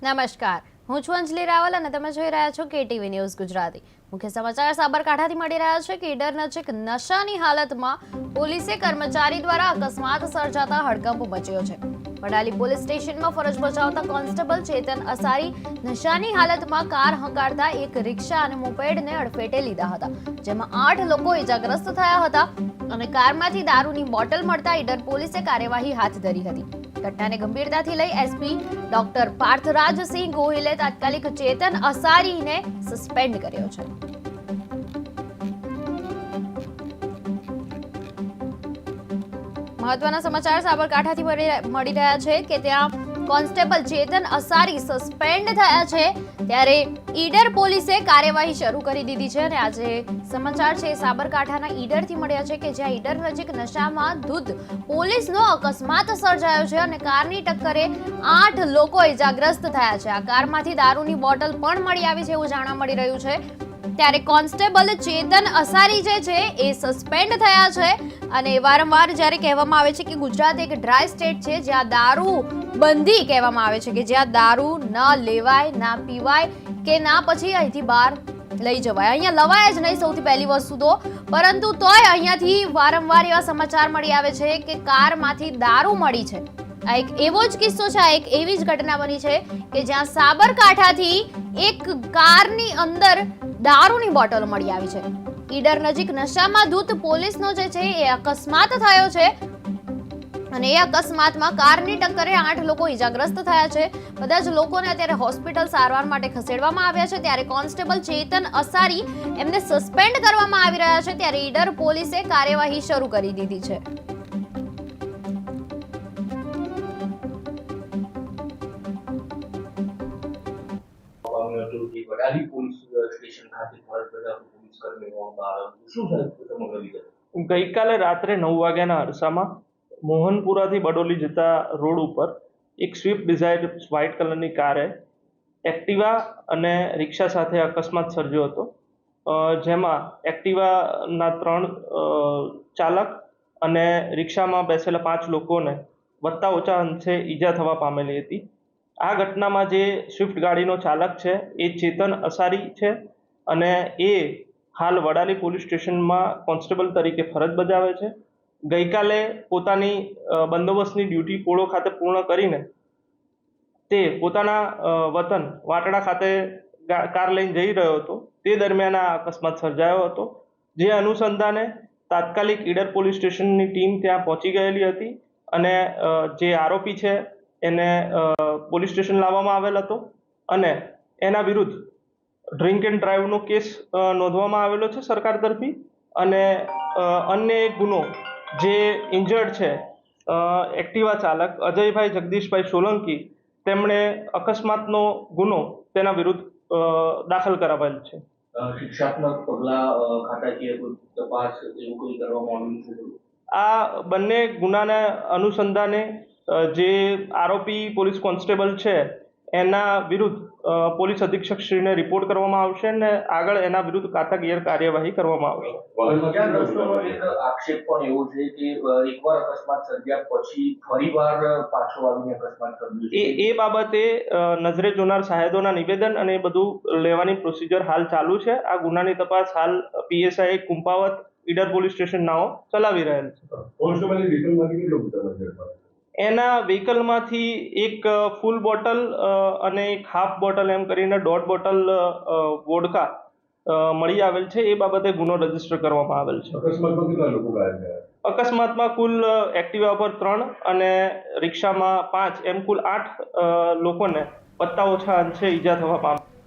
નમસ્કાર, હું છું અંજલિ રાવલ અને તમે જોઈ રહ્યા છો કેટીવી ન્યૂઝ ગુજરાતી। મુખ્ય સમાચાર સાબરકાંઠાથી મળી રહ્યા છે કે ઈડર નજીક નશાની હાલતમાં પોલીસે કર્મચારી દ્વારા અકસ્માત સર્જાતા હડકંપ મચ્યો છે। વડાલી પોલીસ સ્ટેશનમાં ફરજ બજાવતા કોન્સ્ટેબલ ચેતન અસારી નશાની હાલતમાં કાર હંકારતા એક રિક્ષા અને મોપેડને અડફેટે લીધા હતા, જેમાં 8 લોકો ઇજાગ્રસ્ત થયા હતા અને કારમાંથી દારૂની બોટલ મળતા ઈડર પોલીસે કાર્યવાહી હાથ ધરી હતી। ઘટનાને ગંભીરતાથી લઈ એસપી ડોક્ટર પાર્થરાજસિંહ ગોહિલે તાત્કાલિક ચેતન અસારીને સસ્પેન્ડ કર્યો છે। મહત્વના સમાચાર સાબરકાંઠાથી મળી રહ્યા છે કે ત્યાં કોન્સ્ટેબલ ચેતન અસારી સસ્પેન્ડ થયા છે, ત્યારે ઈડર પોલીસે કાર્યવાહી શરૂ કરી દીધી છે। અને આજે સમાચાર છે સાબરકાંઠાના ઈડરથી મળ્યા છે કે જ્યાં ઈડર નજીક નશામાં ધૂત પોલીસનો અકસ્માત સર્જાયો છે અને કારની ટક્કરે 8 લોકો ઇજાગ્રસ્ત થયા છે। આ કારમાંથી દારૂની બોટલ પણ મળી આવી છે એવું જાણવા મળી રહ્યું છે। ત્યારે કોન્સ્ટેબલ ચેતન અસારી જે છે એ સસ્પેન્ડ થયા છે અને વારંવાર જ્યારે કહેવામાં આવે છે કે ગુજરાત એક ડ્રાય સ્ટેટ છે જ્યાં દારૂ બંધી કહેવામાં આવે છે કે જ્યાં દારૂ ન લેવાય, ના પીવાય કે ના પછી અહીંથી બહાર લઈ જવાય, અહીંયા લવાય જ નહીં સૌથી પહેલી વસ્તુ તો, પરંતુ તોય અહીંયાથી વારંવાર એવા સમાચાર મળી આવે છે કે કારમાંથી દારૂ મળી છે। આ એક એવો જ કિસ્સો છે, આ એક એવી જ ઘટના બની છે કે જ્યાં સાબરકાંઠાથી એક કારની અંદર દારૂની બોટલ મળી આવી છે। ઈડર નજીક નશામાં ધૂત પોલીસનો જે છે એ અકસ્માત થયો છે અને એ અકસ્માતમાં કારની ટક્કરે 8 લોકો ઇજાગ્રસ્ત થયા છે। બધા જ લોકોને અત્યારે હોસ્પિટલ સારવાર માટે ખસેડવામાં આવ્યા છે। ત્યારે કોન્સ્ટેબલ ચેતન અસારી એમને સસ્પેન્ડ કરવામાં આવી રહ્યા છે, ત્યારે ઈડર પોલીસે કાર્યવાહી શરૂ કરી દીધી છે। વડાલી પોલીસ સ્ટેશન ખાતે ફરજ બજાવતા પોલીસ કર્મીઓ ગઈકાલે રાત્રે 9 વાગ્યાના અરસામાં મોહનપુરાથી બડોલી જતા રોડ ઉપર એક સ્વિફ્ટ ડિઝાયર વ્હાઇટ કલરની કારે એક્ટિવા અને રિક્ષા સાથે અકસ્માત સર્જ્યો હતો, જેમાં એક્ટિવાના 3 ચાલક અને રિક્ષામાં બેસેલા 5 લોકોને વત્તા ઓછા અંશે ઈજા થવા પામેલી હતી। આ ઘટનામાં જે સ્વિફ્ટ ગાડીનો ચાલક છે એ ચેતન અસારી છે અને એ હાલ વડાલી પોલીસ સ્ટેશનમાં કોન્સ્ટેબલ તરીકે ફરજ બજાવે છે। ગઈકાલે પોતાની બંદોબસ્તની ડ્યુટી પોળો ખાતે પૂર્ણ કરીને તે પોતાના વતન વાટડા ખાતે કાર લઈને જઈ રહ્યો હતો, તે દરમિયાન આ અકસ્માત સર્જાયો હતો, જે અનુસંધાને તાત્કાલિક ઈડર પોલીસ સ્ટેશનની ટીમ ત્યાં પહોંચી ગયેલી હતી અને જે આરોપી છે એને પોલીસ સ્ટેશન લાવવામાં આવેલ હતો અને એના વિરુદ્ધ ડ્રિંક એન્ડ ડ્રાઈવનો કેસ નોંધવામાં આવેલો છે સરકાર તરફી। અને અન્ય એક ગુનો જે ઇન્જર્ડ છે એક્ટિવા ચાલક અજયભાઈ જગદીશભાઈ સોલંકી, તેમણે અકસ્માતનો ગુનો તેના વિરુદ્ધ દાખલ કરાવેલ છે। શિક્ષાત્મક પગલા ખાતાકીય તપાસ એવું કંઈ કરવામાં આવ્યું છે? આ બંને ગુનાના અનુસંધાને જે આરોપી પોલીસ કોન્સ્ટેબલ છે એના વિરુદ્ધ પોલીસ અધિક્ષક શ્રીને રિપોર્ટ કરવામાં આવશે અને આગળ એના વિરુદ્ધ કાયદાકીય કાર્યવાહી કરવામાં આવશે। એક આક્ષેપ પણ એવો છે કે એકવાર અકસ્માત સર્જ્યા પછી ફરીવાર પાછો આવીને અકસ્માત સર્જ્યો, એ બાબતે નજરે જોનાર સાહેદોના નિવેદન અને એ બધું લેવાની પ્રોસિજર હાલ ચાલુ છે। આ ગુનાની તપાસ હાલ પીએસઆઈ કુંપાવત ઈડર પોલીસ સ્ટેશન નાઓ ચલાવી રહેલ છે। એના વ્હીકલમાંથી એક ફૂલ બોટલ અને એક હાફ બોટલ એમ કરીને 1.5 બોટલ વોડકા મળી આવેલ છે। એ બાબતે ગુનો રજીસ્ટર કરવામાં આવેલ છે। અકસ્માતમાં કુલ એક્ટિવા પર 3 અને રિક્ષામાં 5 એમ કુલ 8 લોકોને વત્તા ઓછા અંશે ઈજા થવા પામી।